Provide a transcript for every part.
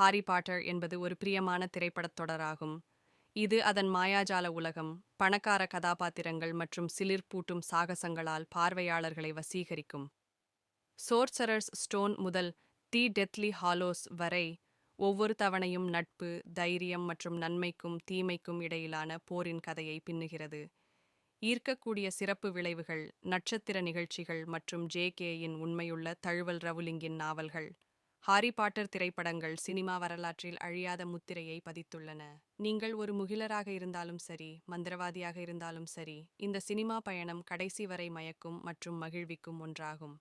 Harry Potter என்பது ஒரு பிரியமான திரைப்படத் தொடராகும். இது அதன் மாயாஜால உலகம், பணக்கார கதாபாத்திரங்கள் மற்றும் சிலிர்ப்பூட்டும் சாகசங்களால் பார்வையாளர்களை வசீகரிக்கும். சோர்சரர்ஸ் ஸ்டோன் முதல் தி டெத்லி ஹாலோஸ் வரை ஒவ்வொரு தவணையும் நட்பு, தைரியம் மற்றும் நன்மைக்கும் தீமைக்கும் இடையிலான போரின் கதையை பின்னுகிறது. ஈர்க்கக்கூடிய சிறப்பு விளைவுகள், நட்சத்திர நிகழ்ச்சிகள் மற்றும் ஜே.கே.யின் உண்மையுள்ள தழுவல் ரவுலிங்கின் நாவல்கள். ஹாரி பாட்டர் திரைப்படங்கள் சினிமா வரலாற்றில் அழியாத முத்திரையை பதித்துள்ளன. நீங்கள் ஒரு முகிலராக இருந்தாலும் சரி, மந்திரவாதியாக இருந்தாலும் சரி, இந்த சினிமா பயணம் கடைசி வரை மயக்கும் மற்றும் மகிழ்விக்கும் ஒன்றாகும்.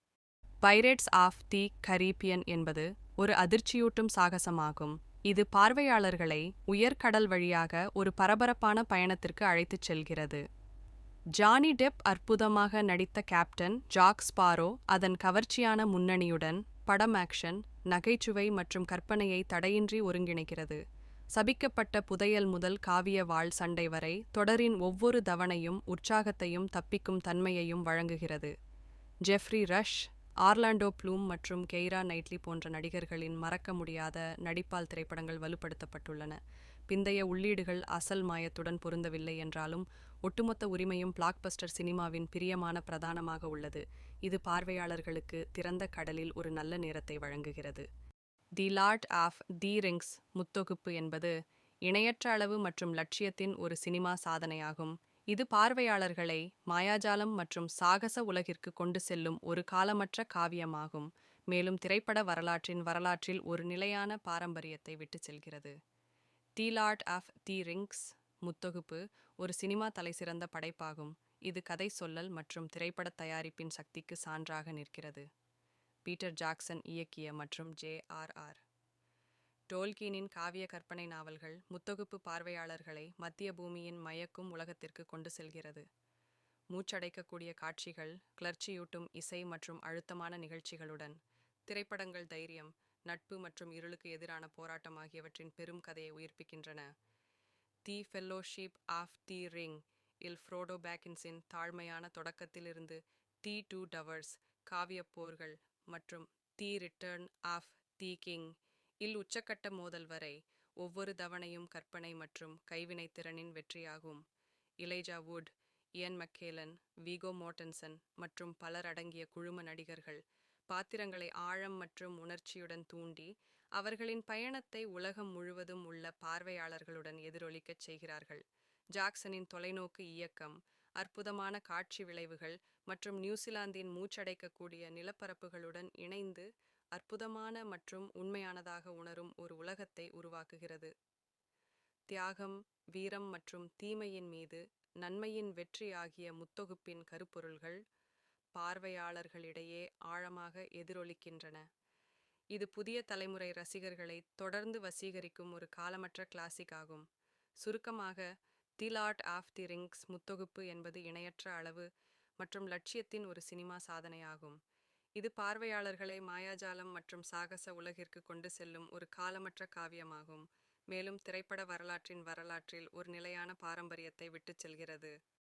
பைரேட்ஸ் ஆஃப் தி கரீபியன் என்பது ஒரு அதிர்ச்சியூட்டும் சாகசமாகும். இது பார்வையாளர்களை உயர்கடல் வழியாக ஒரு பரபரப்பான பயணத்திற்கு அழைத்துச் செல்கிறது. ஜானி டெப் அற்புதமாக நடித்த கேப்டன் ஜாக் ஸ்பாரோ அதன் கவர்ச்சியான முன்னணியுடன் படம் ஆக்ஷன், நகைச்சுவை மற்றும் கற்பனையை தடையின்றி ஒருங்கிணைக்கிறது. சபிக்கப்பட்ட புதையல் முதல் காவிய வாழ் சண்டை வரை தொடரின் ஒவ்வொரு தவணையும் உற்சாகத்தையும் தப்பிக்கும் தன்மையையும் வழங்குகிறது. ஜெஃப்ரி ரஷ், ஆர்லாண்டோ ப்ளூம் மற்றும் கெய்ரா நைட்லி போன்ற நடிகர்களின் மறக்க முடியாத நடிப்பால் திரைப்படங்கள் வலுப்படுத்தப்பட்டுள்ளன. பிந்தைய உள்ளீடுகள் அசல் மாயத்துடன் பொருந்தவில்லை என்றாலும் ஒட்டுமொத்த உரிமையும் பிளாக்பஸ்டர் சினிமாவின் பிரியமான பிரதானமாக உள்ளது. இது பார்வையாளர்களுக்கு திறந்த கடலில் ஒரு நல்ல நேரத்தை வழங்குகிறது. தி லார்ட் ஆஃப் தி ரிங்ஸ் முத்தொகுப்பு என்பது இணையற்ற அளவு மற்றும் லட்சியத்தின் ஒரு சினிமா சாதனையாகும். இது பார்வையாளர்களை மாயாஜாலம் மற்றும் சாகச உலகிற்கு கொண்டு செல்லும் ஒரு காலமற்ற காவியமாகும், மேலும் திரைப்பட வரலாற்றில் ஒரு நிலையான பாரம்பரியத்தை விட்டுச் செல்கிறது. தி லார்ட் ஆஃப் தி ரிங்ஸ் முத்தொகுப்பு ஒரு சினிமா தலைசிறந்த படைப்பாகும். இது கதை சொல்லல் மற்றும் திரைப்பட தயாரிப்பின் சக்திக்கு சான்றாக நிற்கிறது. பீட்டர் ஜாக்சன் இயக்கிய மற்றும் ஜே.ஆர்.ஆர். டோல்கீனின் காவிய கற்பனை நாவல்கள் முத்தொகுப்பு பார்வையாளர்களை மத்திய பூமியின் மயக்கும் உலகத்திற்கு கொண்டு செல்கிறது. மூச்சடைக்கக்கூடிய காட்சிகள், கிளர்ச்சியூட்டும் இசை மற்றும் அழுத்தமான நிகழ்ச்சிகளுடன், திரைப்படங்கள் தைரியம், நட்பு மற்றும் இருளுக்கு எதிரான போராட்டம் ஆகியவற்றின் பெரும் கதையை உயிர்ப்பிக்கின்றன. The fellowship of the ring இல் ஃப்ரோடோ பேக்கின்ஸின் தாழ்மையான தொடக்கத்திலிருந்து தி டூ டவர்ஸ் காவியப் போர்கள் மற்றும் the return of the king இல் உச்சக்கட்ட மோதல் வரை ஒவ்வொரு தவணையும் கற்பனை மற்றும் கைவினைத்திறனின் வெற்றியாகும். இலைஜா வுட், இயன் மக்கேலன், வீகோ மோர்டன்சன் மற்றும் பலர் அடங்கிய குழும நடிகர்கள் பாத்திரங்களை ஆழம் மற்றும் உணர்ச்சியுடன் தூண்டி அவர்களின் பயணத்தை உலகம் முழுவதும் உள்ள பார்வையாளர்களுடன் எதிரொலிக்கச் செய்கிறார்கள். ஜாக்சனின் தொலைநோக்கு இயக்கம், அற்புதமான காட்சி விளைவுகள் மற்றும் நியூசிலாந்தின் மூச்சடைக்கக்கூடிய நிலப்பரப்புகளுடன் இணைந்து அற்புதமான மற்றும் உண்மையானதாக உணரும் ஒரு உலகத்தை உருவாக்குகிறது. தியாகம், வீரம் மற்றும் தீமையின் மீது நன்மையின் வெற்றி ஆகிய முத்தொகுப்பின் கருப்பொருள்கள் பார்வையாளர்களிடையே ஆழமாக எதிரொலிக்கின்றன. இது புதிய தலைமுறை ரசிகர்களை தொடர்ந்து வசீகரிக்கும் ஒரு காலமற்ற கிளாசிக் ஆகும். சுருக்கமாக, தி லார்ட் ஆஃப் தி ரிங்ஸ் முத்தொகுப்பு என்பது இணையற்ற அளவு மற்றும் லட்சியத்தின் ஒரு சினிமா சாதனையாகும். இது பார்வையாளர்களை மாயாஜாலம் மற்றும் சாகச உலகிற்கு கொண்டு செல்லும் ஒரு காலமற்ற காவியமாகும், மேலும் திரைப்பட வரலாற்றில் ஒரு நிலையான பாரம்பரியத்தை விட்டுச் செல்கிறது.